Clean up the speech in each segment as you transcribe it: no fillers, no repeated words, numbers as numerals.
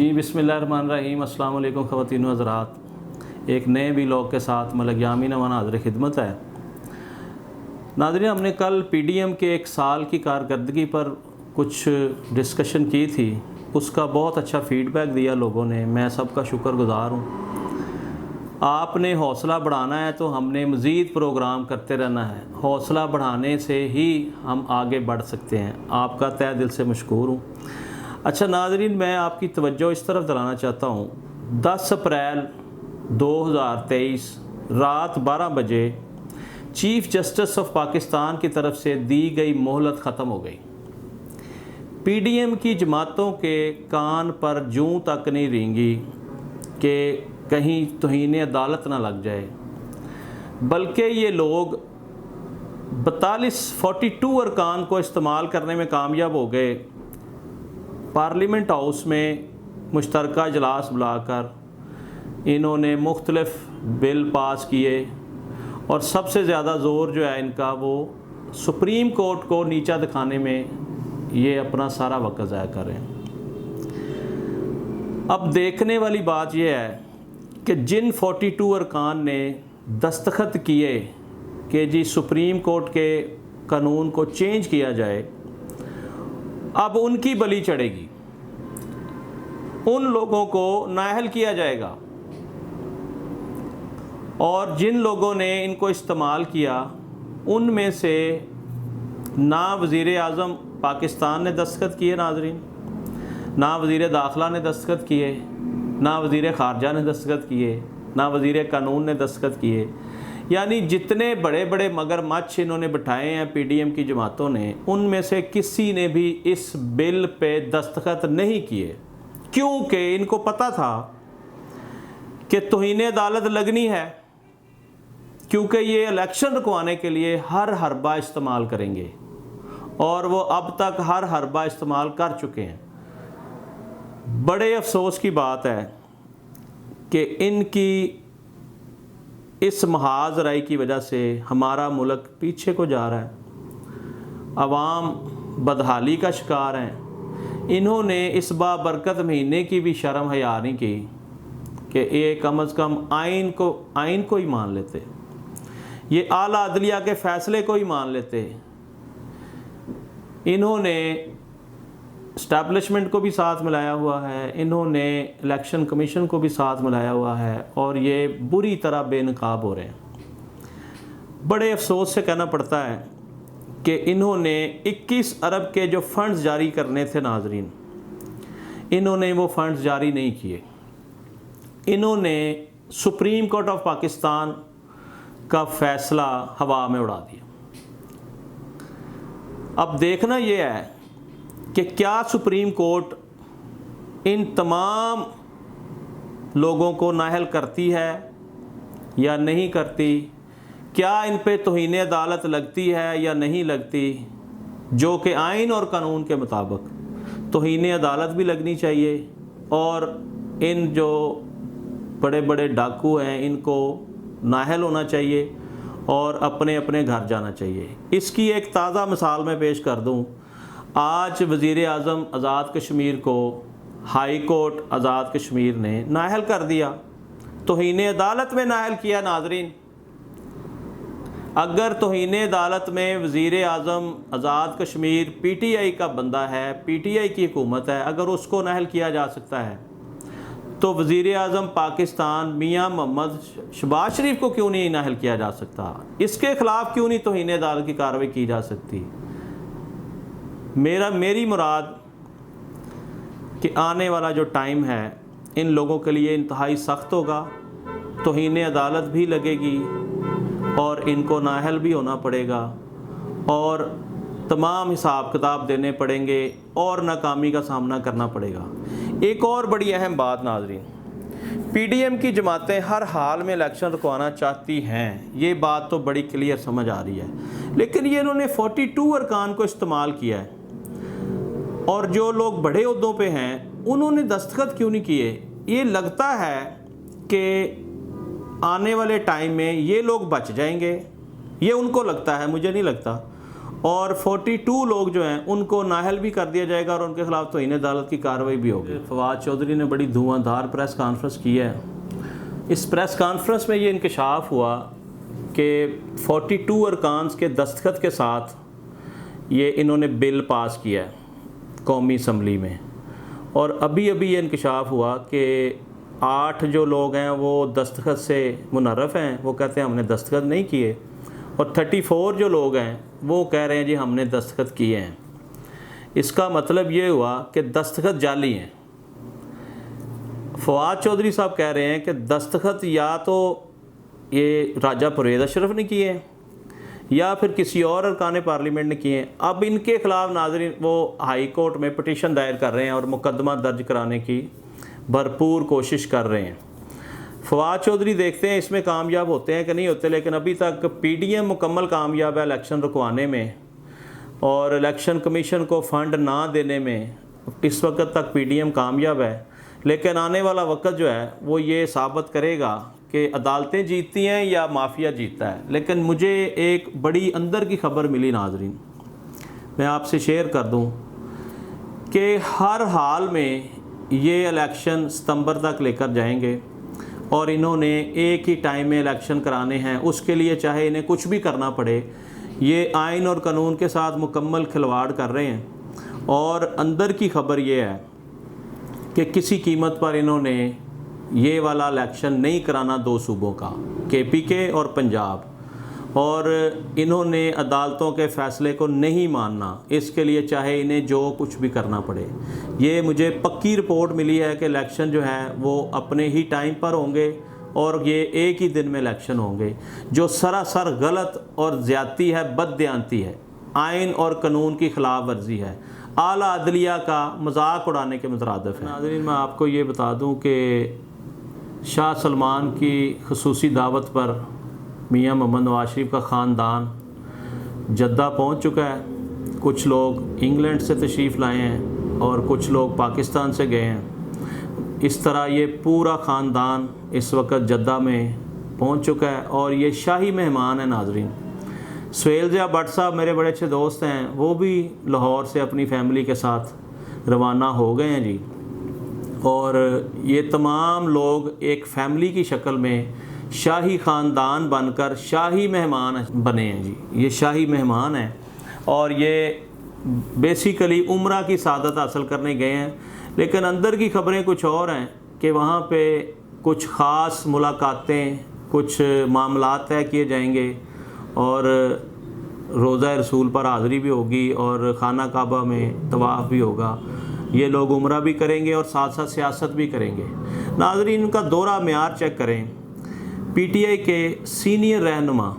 جی बिस्मिल्लाहिर्रहमानिर्रहीम अस्सलाम वालेकुम ख़वातीन व हज़रात। एक नए व्लॉग के साथ मलक यामीन अमान हाज़िर खिदमत है। नाज़रीन, हमने कल पीडीएम के एक साल की कारकर्दगी पर कुछ डिस्कशन की थी। उसका बहुत अच्छा फ़ीडबैक दिया लोगों ने, मैं सबका शुक्रगुज़ार हूँ। आपने हौसला बढ़ाना है तो हमने मज़ीद प्रोग्राम करते रहना है। हौसला बढ़ाने से ही हम आगे बढ़ सकते हैं। आपका तहे दिल से मशकूर हूँ। अच्छा नाज़रीन, मैं आपकी तवज्जो इस तरफ दिलाना चाहता हूँ। 10 अप्रैल 2023 रात 12 बजे चीफ़ जस्टिस ऑफ पाकिस्तान की तरफ से दी गई मोहलत ख़त्म हो गई। पीडीएम की जमातों के कान पर जूं तक नहीं रेंगी कि कहीं तौहीन अदालत ना लग जाए, बल्कि ये लोग 42 अरकान को इस्तेमाल करने में कामयाब हो गए। पार्लियामेंट हाउस में मुश्तरका इजलास बुलाकर इन्होंने मुख्तलिफ़ बिल पास किए और सबसे ज़्यादा ज़ोर जो है इनका वो सुप्रीम कोर्ट को नीचा दिखाने में ये अपना सारा वक्त ज़ाया कर रहे हैं। अब देखने वाली बात यह है कि जिन 42 अरकान ने दस्तखत किए कि जी सुप्रीम कोर्ट के कानून को चेंज किया जाए, अब उनकी बलि चढ़ेगी। उन लोगों को नाअहल किया जाएगा और जिन लोगों ने इनको इस्तेमाल किया उनमें से ना वज़ीर आज़म पाकिस्तान ने दस्तखत किए नाज़रीन, ना वज़ीर दाखिला ने दस्तखत किए, ना वज़ीर ख़ारजा ने दस्तखत किए, ना वज़ीर कानून ने दस्तखत किए। यानी जितने बड़े बड़े मगरमच्छ इन्होंने बिठाए हैं पीडीएम की जमातों ने, उनमें से किसी ने भी इस बिल पे दस्तखत नहीं किए, क्योंकि इनको पता था कि तौहीन अदालत लगनी है, क्योंकि ये इलेक्शन रुकवाने के लिए हर हरबा इस्तेमाल करेंगे और वो अब तक हर हरबा इस्तेमाल कर चुके हैं। बड़े अफसोस की बात है कि इनकी इस महाज राय की वजह से हमारा मुल्क पीछे को जा रहा है। अवाम बदहाली का शिकार हैं। इन्होंने इस बाबरकत महीने की भी शर्म हया नहीं की कि ये कम अज़ कम आइन को ही मान लेते, ये आला अदलिया के फ़ैसले को ही मान लेते। इन्होंने इस्टेब्लिशमेंट को भी साथ मिलाया हुआ है, इन्होंने इलेक्शन कमीशन को भी साथ मिलाया हुआ है और ये बुरी तरह बेनकाब हो रहे हैं। बड़े अफसोस से कहना पड़ता है कि इन्होंने 21 अरब के जो फ़ंड्स जारी करने थे नाज़रीन, इन्होंने वो फ़ंड्स जारी नहीं किए। इन्होंने सुप्रीम कोर्ट ऑफ पाकिस्तान का फ़ैसला हवा में उड़ा दिया। अब देखना ये है कि क्या सुप्रीम कोर्ट इन तमाम लोगों को नाअहल करती है या नहीं करती, क्या इन पे तौहीन अदालत लगती है या नहीं लगती, जो कि आइन और कानून के मुताबिक तौहीन अदालत भी लगनी चाहिए और इन जो बड़े बड़े डाकू हैं इनको नाअहल होना चाहिए और अपने अपने घर जाना चाहिए। इसकी एक ताज़ा मिसाल मैं पेश कर दूं। आज वज़ीर आज़म आज़ाद कश्मीर को हाई कोर्ट आज़ाद कश्मीर ने नाअहल कर दिया, तौहीन अदालत में नाअहल किया। नाज़रीन, अगर तौहीन अदालत में वज़ीर आज़म आज़ाद कश्मीर पीटीआई का बंदा है, पीटीआई की हुकूमत है, अगर उसको नाअहल किया जा सकता है तो वज़ीर आज़म पाकिस्तान मियाँ मोहम्मद शहबाज शरीफ को क्यों नहीं नाअहल किया जा सकता? इसके ख़िलाफ़ क्यों नहीं तौहीन अदालत की कार्रवाई की जा सकती? मेरी मुराद कि आने वाला जो टाइम है इन लोगों के लिए इंतहाई सख्त होगा, तौहीन अदालत भी लगेगी और इनको नाअहल भी होना पड़ेगा और तमाम हिसाब किताब देने पड़ेंगे और नाकामी का सामना करना पड़ेगा। एक और बड़ी अहम बात नाज़रीन, पीडीएम की जमातें हर हाल में इलेक्शन रुकवाना चाहती हैं, ये बात तो बड़ी क्लियर समझ आ रही है, लेकिन ये इन्होंने 42 अरकान को इस्तेमाल किया है और जो लोग बड़े ओहदों पे हैं उन्होंने दस्तखत क्यों नहीं किए? ये लगता है कि आने वाले टाइम में ये लोग बच जाएंगे, ये उनको लगता है, मुझे नहीं लगता। اور 42 لوگ جو ہیں ان کو نااہل بھی کر دیا جائے گا اور ان کے خلاف توہین عدالت کی کارروائی بھی ہوگی۔ فواد چودھری نے بڑی دھواں دھار پریس کانفرنس کی ہے۔ اس پریس کانفرنس میں یہ انکشاف ہوا کہ 42 ارکان کے دستخط کے ساتھ یہ انہوں نے بل پاس کیا ہے قومی اسمبلی میں، اور ابھی یہ انکشاف ہوا کہ 8 جو لوگ ہیں وہ دستخط سے منحرف ہیں، وہ کہتے ہیں ہم نے دستخط نہیں کیے، اور 34 جو لوگ ہیں وہ کہہ رہے ہیں جی ہم نے دستخط کیے ہیں۔ اس کا مطلب یہ ہوا کہ دستخط جعلی ہیں۔ فواد چودھری صاحب کہہ رہے ہیں کہ دستخط یا تو یہ راجہ پرویز اشرف نے کیے ہیں یا پھر کسی اور ارکان پارلیمنٹ نے کیے ہیں۔ اب ان کے خلاف ناظرین وہ ہائی کورٹ میں پٹیشن دائر کر رہے ہیں اور مقدمہ درج کرانے کی بھرپور کوشش کر رہے ہیں۔ فواد چودھری دیکھتے ہیں اس میں کامیاب ہوتے ہیں کہ نہیں ہوتے، لیکن ابھی تک پی ڈی ایم مکمل کامیاب ہے الیکشن رکوانے میں اور الیکشن کمیشن کو فنڈ نہ دینے میں۔ اس وقت تک پی ڈی ایم کامیاب ہے، لیکن آنے والا وقت جو ہے وہ یہ ثابت کرے گا کہ عدالتیں جیتتی ہیں یا مافیا جیتتا ہے۔ لیکن مجھے ایک بڑی اندر کی خبر ملی ناظرین، میں آپ سے شیئر کر دوں کہ ہر حال میں یہ الیکشن ستمبر تک لے کر جائیں گے اور انہوں نے ایک ہی ٹائم میں الیکشن کرانے ہیں، اس کے لیے چاہے انہیں کچھ بھی کرنا پڑے۔ یہ آئین اور قانون کے ساتھ مکمل کھلواڑ کر رہے ہیں، اور اندر کی خبر یہ ہے کہ کسی قیمت پر انہوں نے یہ والا الیکشن نہیں کرانا 2 صوبوں کا، کے پی کے اور پنجاب، اور انہوں نے عدالتوں کے فیصلے کو نہیں ماننا، اس کے لیے چاہے انہیں جو کچھ بھی کرنا پڑے۔ یہ مجھے پکی رپورٹ ملی ہے کہ الیکشن جو ہے وہ اپنے ہی ٹائم پر ہوں گے اور یہ ایک ہی دن میں الیکشن ہوں گے، جو سراسر غلط اور زیادتی ہے، بددیانتی ہے، آئین اور قانون کی خلاف ورزی ہے، اعلیٰ عدلیہ کا مذاق اڑانے کے مترادف ہے۔ ناظرین میں آپ کو یہ بتا دوں کہ شاہ سلمان کی خصوصی دعوت پر میاں محمد نواز شریف کا خاندان جدہ پہنچ چکا ہے۔ کچھ لوگ انگلینڈ سے تشریف لائے ہیں اور کچھ لوگ پاکستان سے گئے ہیں۔ اس طرح یہ پورا خاندان اس وقت جدہ میں پہنچ چکا ہے اور یہ شاہی مہمان ہیں ناظرین۔ سہیل ضیاء بٹ صاحب میرے بڑے اچھے دوست ہیں، وہ بھی لاہور سے اپنی فیملی کے ساتھ روانہ ہو گئے ہیں جی، اور یہ تمام لوگ ایک فیملی کی شکل میں شاہی خاندان بن کر شاہی مہمان بنے ہیں جی۔ یہ شاہی مہمان ہیں اور یہ بیسیکلی عمرہ کی سعادت حاصل کرنے گئے ہیں، لیکن اندر کی خبریں کچھ اور ہیں کہ وہاں پہ کچھ خاص ملاقاتیں، کچھ معاملات طے کیے جائیں گے اور روضہ رسول پر حاضری بھی ہوگی اور خانہ کعبہ میں طواف بھی ہوگا۔ یہ لوگ عمرہ بھی کریں گے اور ساتھ ساتھ سیاست بھی کریں گے۔ ناظرین ان کا دورہ معیار چیک کریں۔ پی ٹی آئی کے سینئر رہنما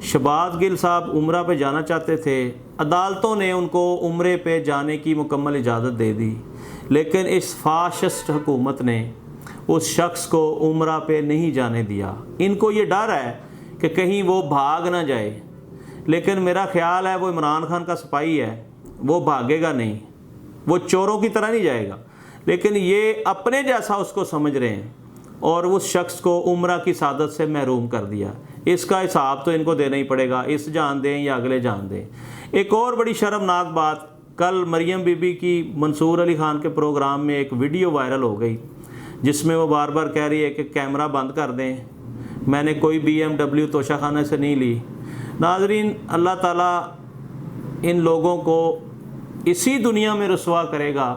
شہباز گل صاحب عمرہ پہ جانا چاہتے تھے، عدالتوں نے ان کو عمرے پہ جانے کی مکمل اجازت دے دی، لیکن اس فاشسٹ حکومت نے اس شخص کو عمرہ پہ نہیں جانے دیا۔ ان کو یہ ڈر ہے کہ کہیں وہ بھاگ نہ جائے، لیکن میرا خیال ہے وہ عمران خان کا سپاہی ہے، وہ بھاگے گا نہیں، وہ چوروں کی طرح نہیں جائے گا، لیکن یہ اپنے جیسا اس کو سمجھ رہے ہیں اور اس شخص کو عمرہ کی سعادت سے محروم کر دیا۔ اس کا حساب تو ان کو دینا ہی پڑے گا، اس جان دیں یا اگلے جان دیں۔ ایک اور بڑی شرمناک بات، کل مریم بی بی کی منصور علی خان کے پروگرام میں ایک ویڈیو وائرل ہو گئی جس میں وہ بار بار کہہ رہی ہے کہ کیمرہ بند کر دیں، میں نے کوئی BMW توشہ خانہ سے نہیں لی۔ ناظرین اللہ تعالیٰ ان لوگوں کو اسی دنیا میں رسوا کرے گا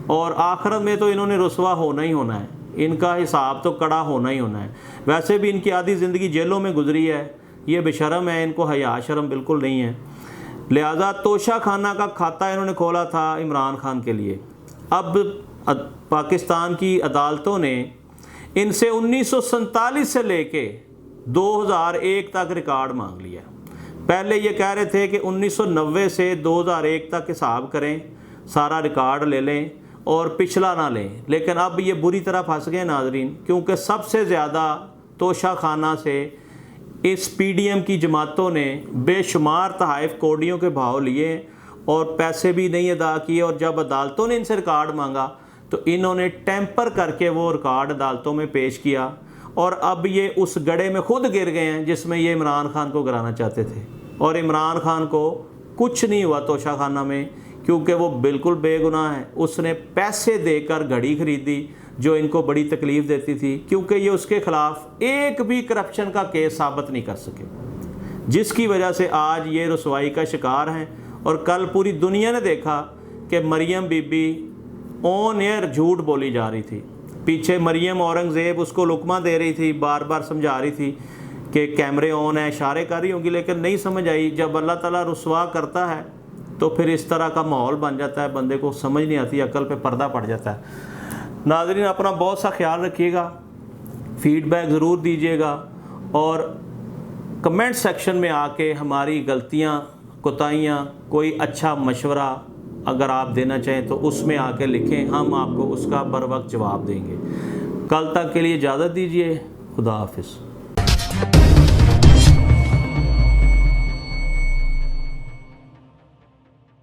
اور آخرت میں تو انہوں نے رسوا ہونا ہی ہونا ہے، ان کا حساب تو کڑا ہونا ہی ہونا ہے۔ ویسے بھی ان کی آدھی زندگی جیلوں میں گزری ہے، یہ بے شرم ہے، ان کو حیا شرم بالکل نہیں ہے۔ لہذا توشہ خانہ کا کھاتہ انہوں نے کھولا تھا عمران خان کے لیے۔ اب پاکستان کی عدالتوں نے ان سے 1947 سے لے کے 2001 تک ریکارڈ مانگ لیا۔ پہلے یہ کہہ رہے تھے کہ 1990 سے 2001 تک حساب کریں، سارا ریکارڈ لے لیں اور پچھلا نہ لیں، لیکن اب یہ بری طرح پھنس گئے ناظرین، کیونکہ سب سے زیادہ توشہ خانہ سے اس پی ڈی ایم کی جماعتوں نے بے شمار تحائف کوڈیوں کے بھاؤ لیے اور پیسے بھی نہیں ادا کیے، اور جب عدالتوں نے ان سے ریکارڈ مانگا تو انہوں نے ٹیمپر کر کے وہ ریکارڈ عدالتوں میں پیش کیا، اور اب یہ اس گڑھے میں خود گر گئے ہیں جس میں یہ عمران خان کو گرانا چاہتے تھے، اور عمران خان کو कुछ नहीं हुआ तोशा खाना में, क्योंकि वो बिल्कुल बेगुनाह है। उसने पैसे देकर घड़ी खरीदी जो इनको बड़ी तकलीफ़ देती थी, क्योंकि ये उसके ख़िलाफ़ एक भी करप्शन का केस साबित नहीं कर सके, जिसकी वजह से आज ये रसवाई का शिकार हैं। और कल पूरी दुनिया ने देखा कि मरियम बीबी ऑन एयर झूठ बोली जा रही थी। पीछे मरियम औरंगज़ेब उसको लुकमा दे रही थी, बार बार समझा रही थी कि कैमरे ऑन है, इशारे कर रही होंगी, लेकिन नहीं समझ आई। जब अल्लाह ताला रुसवा करता है तो फिर इस तरह का माहौल बन जाता है, बंदे को समझ नहीं आती, अकल पे पर्दा पड़ जाता है। नाज़रीन, अपना बहुत सा ख्याल रखिएगा, फीडबैक ज़रूर दीजिएगा और कमेंट सेक्शन में आके हमारी गलतियाँ, कोताहियाँ, कोई अच्छा मशवरा अगर आप देना चाहें तो उसमें आके लिखें, हम आपको उसका बर वक्त जवाब देंगे। कल तक के लिए इजाज़त दीजिए। खुदा हाफिज़।